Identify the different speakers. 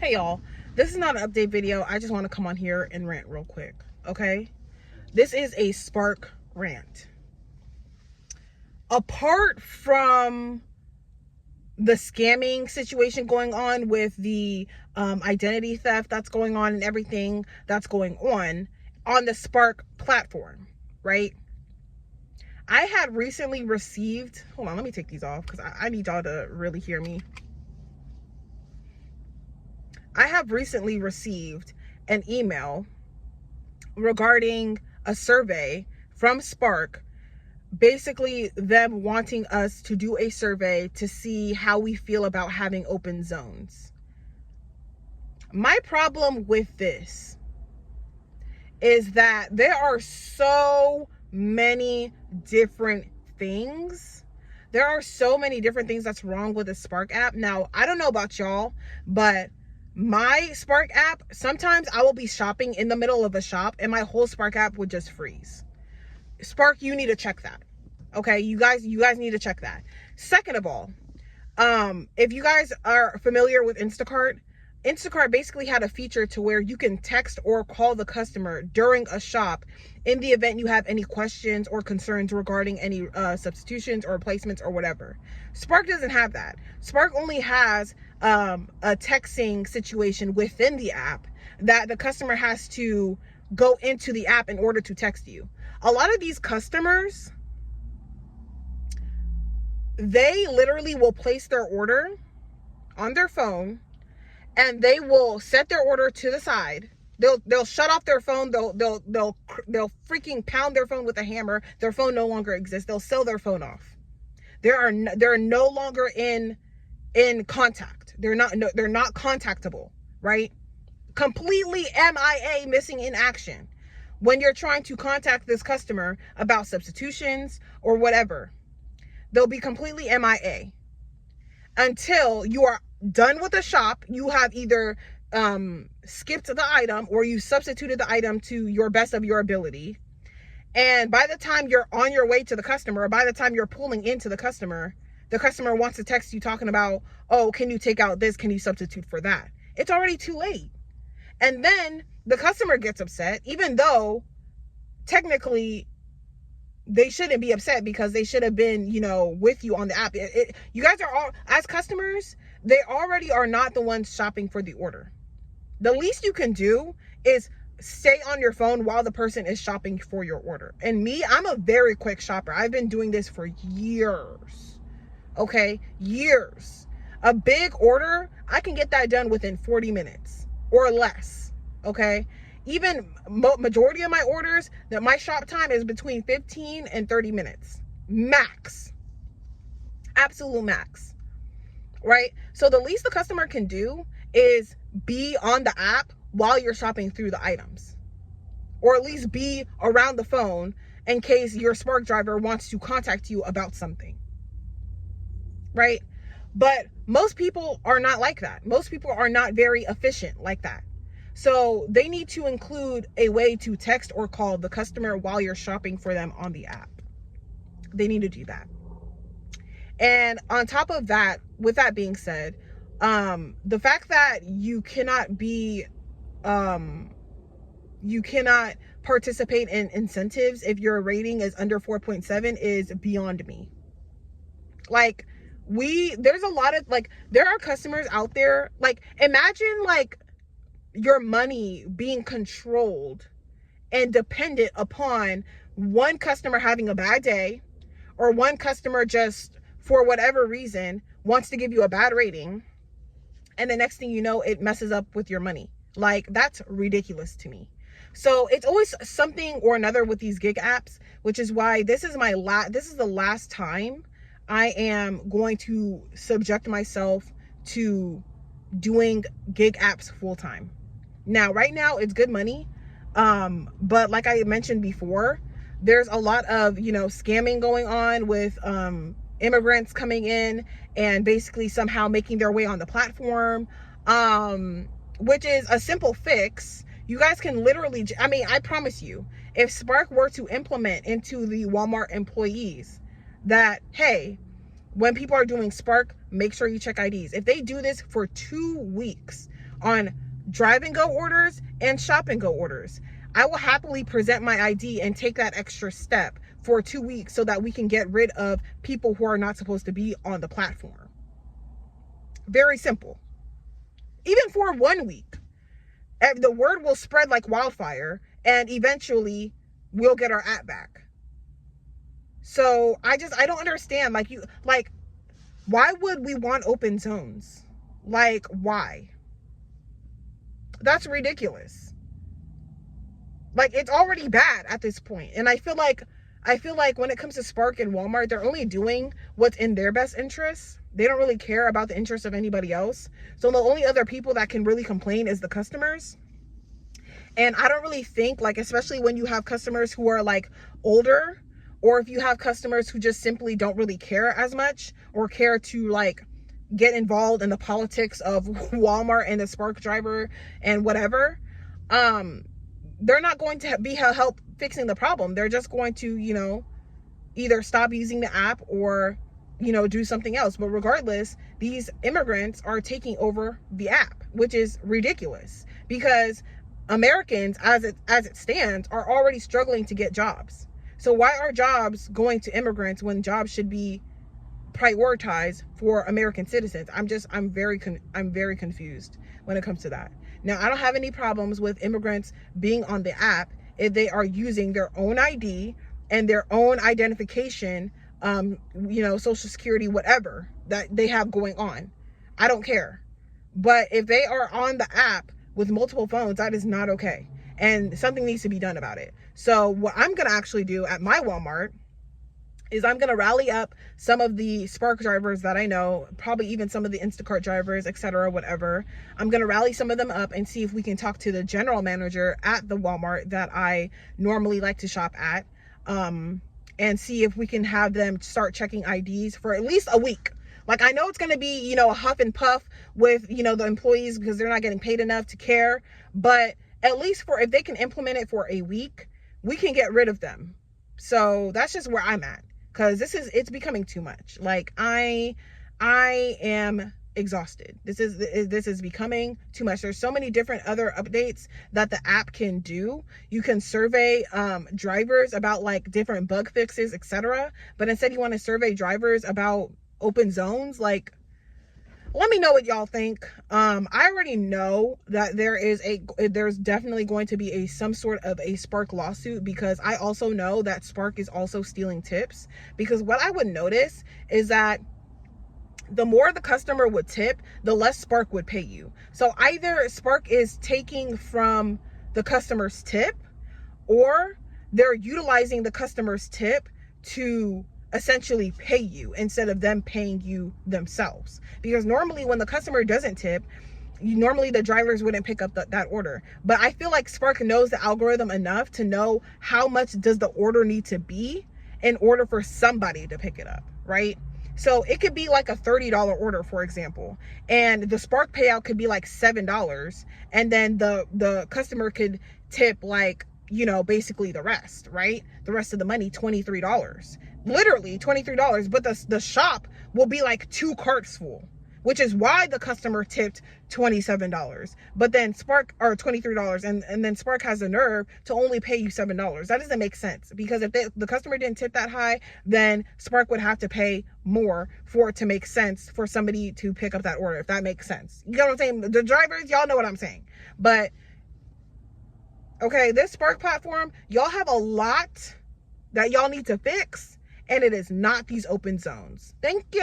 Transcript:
Speaker 1: Hey y'all, this is not an update video. I just want to come on here and rant real quick, okay? This is a Spark rant. Apart from the scamming situation going on with the identity theft that's going on and everything that's going on the Spark platform, right? I had recently received, hold on, let me take these off because I need y'all to really hear me. I have recently received an email regarding a survey from Spark, basically them wanting us to do a survey to see how we feel about having open zones. My problem with this is that there are so many different things. There are so many different things that's wrong with the Spark app. Now, I don't know about y'all, but my Spark app, sometimes I will be shopping in the middle of a shop and my whole Spark app would just freeze. Spark, you need to check that. Okay, you guys need to check that. Second of all, if you guys are familiar with Instacart basically had a feature to where you can text or call the customer during a shop in the event you have any questions or concerns regarding any substitutions or replacements or whatever. Spark doesn't have that. Spark only has a texting situation within the app that the customer has to go into the app in order to text you. A lot of these customers, they literally will place their order on their phone and they will set their order to the side. They'll shut off their phone. They'll freaking pound their phone with a hammer. Their phone no longer exists. They'll sell their phone off. They're no longer in contact. They're not contactable, right? Completely MIA, missing in action. When you're trying to contact this customer about substitutions or whatever, they'll be completely MIA until you are done with the shop. You have either skipped the item or you substituted the item to your best of your ability. And by the time you're on your way to the customer, or by the time you're pulling into the customer wants to text you talking about, oh, can you take out this? Can you substitute for that? It's already too late. And then the customer gets upset, even though technically they shouldn't be upset because they should have been, with you on the app. You guys are all, as customers, they already are not the ones shopping for the order. The least you can do is stay on your phone while the person is shopping for your order. And me, I'm a very quick shopper. I've been doing this for years. Okay, years. A big order, I can get that done within 40 minutes or less. Okay, even majority of my orders, that my shop time is between 15 and 30 minutes max. Absolute max, right? So the least the customer can do is be on the app while you're shopping through the items, or at least be around the phone in case your Spark driver wants to contact you about something, right? But most people are not like that. Most people are not very efficient like that. So they need to include a way to text or call the customer while you're shopping for them on the app. They need to do that. And on top of that, with that being said, the fact that you cannot participate in incentives if your rating is under 4.7 is beyond me. Like, there's a lot of, there are customers out there, imagine, your money being controlled and dependent upon one customer having a bad day, or one customer just, for whatever reason, wants to give you a bad rating, and the next thing you know, it messes up with your money. That's ridiculous to me. So it's always something or another with these gig apps, which is why this is the last time I am going to subject myself to doing gig apps full time. Now, right now it's good money. But like I mentioned before, there's a lot of, scamming going on with, immigrants coming in and basically somehow making their way on the platform, which is a simple fix. You guys can literally, I promise you, if Spark were to implement into the Walmart employees that, hey, when people are doing Spark, make sure you check IDs. If they do this for 2 weeks, on drive and go orders and shop and go orders. I will happily present my ID and take that extra step for 2 weeks so that we can get rid of people who are not supposed to be on the platform. Very simple. Even for 1 week, the word will spread like wildfire, and eventually we'll get our app back. So I don't understand. Why would we want open zones? Like, why? That's ridiculous. Like, it's already bad at this point. And I feel like when it comes to Spark and Walmart, they're only doing what's in their best interest. They don't really care about the interests of anybody else. So the only other people that can really complain is the customers. And I don't really think, like, especially when you have customers who are like older, or if you have customers who just simply don't really care as much, or care to like get involved in the politics of Walmart and the Spark driver and whatever, they're not going to be help fixing the problem. They're just going to, you know, either stop using the app or, you know, do something else. But regardless, these immigrants are taking over the app, which is ridiculous, because Americans, as it stands, are already struggling to get jobs. So why are jobs going to immigrants when jobs should be prioritized for American citizens? I'm very confused when it comes to that. Now, I don't have any problems with immigrants being on the app if they are using their own ID and their own identification, you know, social security, whatever that they have going on. I don't care. But if they are on the app with multiple phones, that is not okay. And something needs to be done about it. So what I'm going to actually do at my Walmart is I'm going to rally up some of the Spark drivers that I know, probably even some of the Instacart drivers, etc., whatever. I'm going to rally some of them up and see if we can talk to the general manager at the Walmart that I normally like to shop at, and see if we can have them start checking IDs for at least a week. Like, I know it's going to be, you know, a huff and puff with, you know, the employees because they're not getting paid enough to care. But at least if they can implement it for a week, we can get rid of them. So that's just where I'm at, because it's becoming too much. Like, I am exhausted. This is becoming too much. There's so many different other updates that the app can do. You can survey drivers about like different bug fixes, etc. But instead you want to survey drivers about open zones. Like, let me know what y'all think. I already know that there's definitely going to be some sort of a Spark lawsuit, because I also know that Spark is also stealing tips. Because what I would notice is that the more the customer would tip, the less Spark would pay you. So either Spark is taking from the customer's tip, or they're utilizing the customer's tip to essentially pay you instead of them paying you themselves. Because normally when the customer doesn't tip, normally the drivers wouldn't pick up that order. But I feel like Spark knows the algorithm enough to know how much does the order need to be in order for somebody to pick it up, right? So it could be like a $30 order, for example, and the Spark payout could be like $7, and then the customer could tip, like, you know, basically the rest, right? The rest of the money, $23. Literally $23, but the shop will be like 2 carts full, which is why the customer tipped $27. But then Spark, or $23, and then Spark has the nerve to only pay you $7. That doesn't make sense, because if the customer didn't tip that high, then Spark would have to pay more for it to make sense for somebody to pick up that order, if that makes sense. You know what I'm saying? The drivers, y'all know what I'm saying. But okay, this Spark platform, y'all have a lot that y'all need to fix, and it is not these open zones. Thank you.